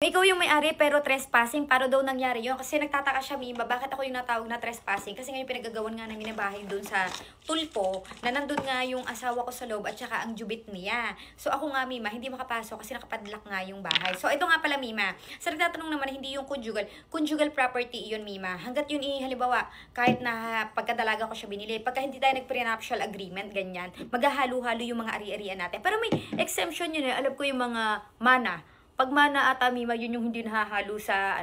Ikaw yung may-ari pero trespassing, para daw nangyari yun. Kasi nagtataka siya, Mima, bakit ako yung natawag na trespassing? Kasi ngayon pinagagawan nga namin na bahay doon sa Tulpo, na nandun nga yung asawa ko sa loob at saka ang jubit niya. So ako nga, Mima, hindi makapasok kasi nakapadlock nga yung bahay. So ito nga pala, Mima, sa nagtatanong naman, hindi yung conjugal property yun, Mima. Hanggat yun, halimbawa, kahit na pagkadalaga ko siya binili, pagka hindi tayo nag-prenuptial agreement, ganyan, maghahalo-halo yung mga ari-arian natin. Pero may exemption yun alam ko yung mga mana. Pag mana ata, Mima, yun yung hindi nahahalo sa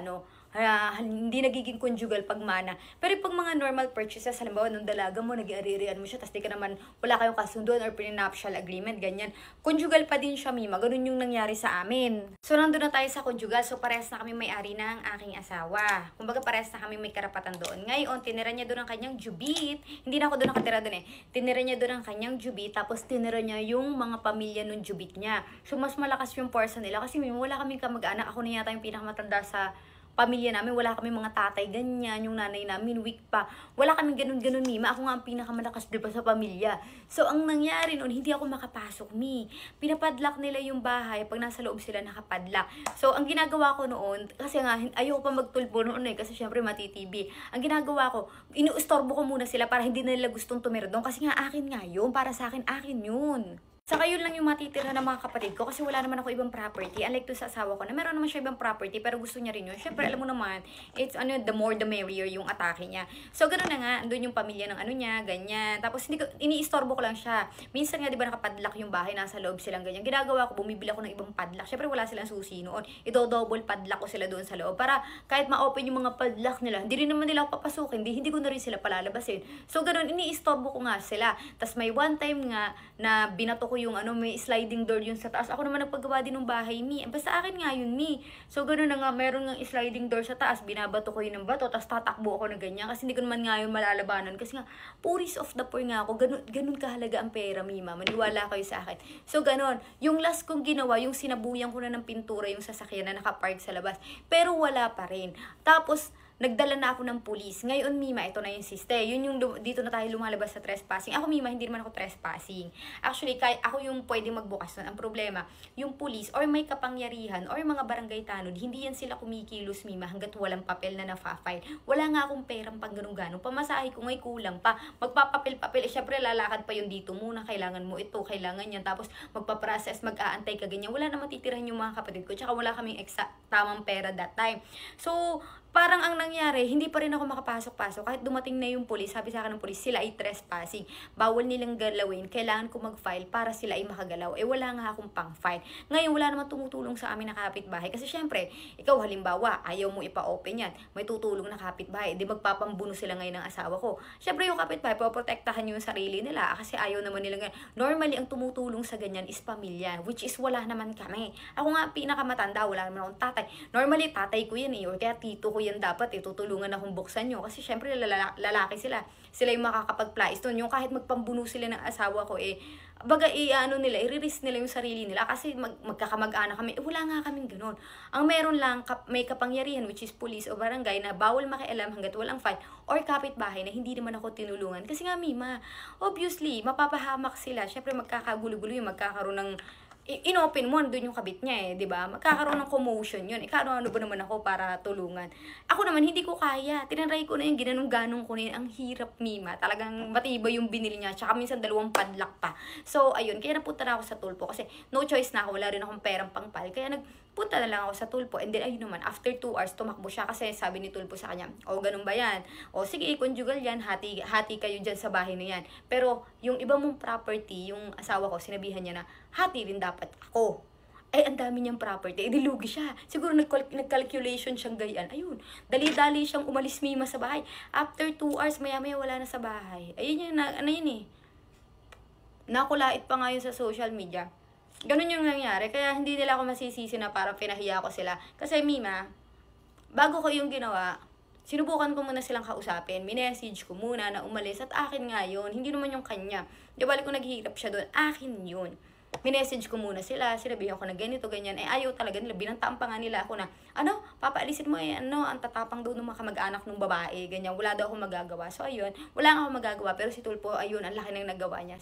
hindi nagiging conjugal pag mana. Pero pag mga normal purchases, halimbawa nung dalaga mo, nag-iaririan mo siya, tapos di ka naman, wala kayong kasunduan or prenuptial agreement, ganyan. Conjugal pa din siya, Mima. Ganun yung nangyari sa amin. So, nandun na tayo sa conjugal. So, parehas na kami may-ari ng aking asawa. Kumbaga, parehas na kami may karapatan doon. Ngayon, tinira niya doon ang kanyang jubit. Hindi na ako doon nakatira doon Tinira niya doon ang kanyang jubit, tapos tinira niya yung mga pamilya nung jubit niya. So, mas malakas yung porsa nila. Kasi, Mima, wala kaming kamag-anak. Ako na yata yung pinakamatanda sa pamilya namin, wala kami mga tatay ganyan, yung nanay namin weak pa. Wala kaming ganun-ganun, Mima. Ako nga ang pinakamalakas diba sa pamilya. So, ang nangyari noon, hindi ako makapasok, Pinapadlock nila yung bahay pag nasa loob sila nakapadlock. So, ang ginagawa ko noon, kasi nga, ayoko pa magtulpo noon kasi syempre matitibi. Ang ginagawa ko, inuustorbo ko muna sila para hindi nila gustong tumira doon. Kasi nga, akin nga yun. Para sa akin, akin yun. Saka yun lang yung matitira ng mga kapatid ko kasi wala naman ako ibang property. Unlike to sa asawa ko na meron naman siya ibang property pero gusto niya rin yun. Syempre alam mo naman, it's the more the merrier yung atake niya. So ganoon na nga, andun yung pamilya ng niya, ganyan. Tapos iniistorbo ko lang siya. Minsan nga 'di ba nakapadlock yung bahay, nasa loob silang ganyan. Ginagawa ko, bumibili ako ng ibang padlock. Syempre wala silang susi noon. Double padlock ko sila doon sa loob para kahit ma-open yung mga padlock nila, hindi rin naman nila ako papasukin, hindi ko na rin sila palalabasin. So ganoon, iniistorbo ko nga sila. Tapos may one time nga na binato ko yung may sliding door yun sa taas. Ako naman nagpagawa din ng bahay, Basta akin nga yun, So, gano'n na nga, meron ng sliding door sa taas. Binabato ko yun ng bato, tapos tatakbo ako na ganyan. Kasi hindi ko naman nga yun malalabanan. Kasi nga, puris of the poor nga ako. Ganun kahalaga ang pera, Mima. Maniwala kayo sa akin. So, gano'n. Yung last kong ginawa, yung sinabuyan ko na ng pintura, yung sasakyan na nakapark sa labas. Pero wala pa rin. Tapos, nagdala na ako ng pulis. Ngayon, Mima, ito na yung siste. Yun yung dito na tayo lumalabas sa trespassing. Ako, Mima, hindi naman ako trespassing. Actually, ako yung pwedeng magbukas nun. Ang problema, yung pulis or may kapangyarihan or mga barangay tanod, hindi yan sila kumikilos, Mima, hanggat walang papel na nafa-file. Wala nga akong perang pang ganun-ganun. Pamasahe ko ngay kulang pa. Magpapapel-papel. Syempre, lalakad pa yung dito muna. Kailangan mo ito, kailangan yan. Tapos, magpaprocess, mag-aantay ka ganyan. Wala na matitirahan yung mga kapatid ko. Tsaka wala kaming tamang pera that time. So, parang ang nangyari, hindi pa rin ako makapasok-pasok. Kahit dumating na yung pulis, sabi sa akin ng pulis, sila ay trespassing. Bawal nilang galawin, kailangan ko mag-file para sila ay makagalaw. Wala nga akong pang-file. Ngayon, wala naman tumutulong sa amin na kapitbahay. Kasi syempre, ikaw halimbawa, ayaw mo ipa-open yan. May tutulong na kapitbahay. Di magpapambuno sila ngayon ng asawa ko. Syempre, yung kapitbahay, poprotektahan yung sarili nila. Kasi ayaw naman nila ngayon. Normally, ang tumutulong sa ganyan is pamilya. Which is wala naman kami. Ako nga, pinakamatanda, wala naman akong tatay. Normally, tatay ko yan or kaya tito ko yan dapat tutulungan akong buksan nyo kasi syempre lalaki sila yung makakapag-plais doon, yung kahit magpambuno sila ng asawa ko baga nila, i-risk nila yung sarili nila kasi magkakamag-anak kami, wala nga kaming ganun. Ang meron lang, may kapangyarihan which is police o barangay na bawal makialam hanggat walang file or kapitbahay na hindi naman ako tinulungan kasi nga, Mima, obviously mapapahamak sila, syempre magkakagulo-gulo yung magkakaroon ng inopen mo, doon yung kabit niya di ba? Magkakaroon ng commotion yun. Ano ba naman ako para tulungan? Ako naman, hindi ko kaya. Tinanray ko na yung ginanong-ganong ko na yun. Ang hirap, Mima. Talagang matibay yung binili niya. Tsaka minsan 2 padlock pa. So, ayun. Kaya napunta na ako sa Tulpo. Kasi no choice na ako. Wala rin akong perang pangpal. Kaya nagpunta na lang ako sa Tulpo. And then, ayun naman, after 2 hours, tumakbo siya. Kasi sabi ni Tulpo sa kanya, ganun ba yan? Sige, conjugal yan. Hati kayo dyan sa bahay na yan. Pero, yung iba mong property, yung asawa ko, sinabihan niya na, hati rin dapat ako. Ang dami niyang property. Dilugi siya. Siguro nag-calculation siyang gayaan. Ayun. Dali-dali siyang umalis, Mima, sa bahay. After 2 hours, maya-maya wala na sa bahay. Ayun yun, Nakulait pa nga yun sa social media. Ganun yung nangyari. Kaya hindi nila ako masisisi na parang pinahiya ko sila. Kasi, Mima, bago ko yung ginawa, sinubukan ko muna silang kausapin. Minessage ko muna na umalis. At akin nga yun. Hindi naman yung kanya. Di balik ko naghihirap siya doon. Akin yun. Minessage ko muna sila, sinabihan ko na ganito, ganyan, ayaw talaga nila, binantaan pa nga nila ako na, papaalisin mo ang tatapang daw ng mga kamag-anak ng babae, ganyan, wala daw akong magagawa. So, ayun, wala akong magagawa, pero si Tulpo, ayun, ang laki ng nagawa niya.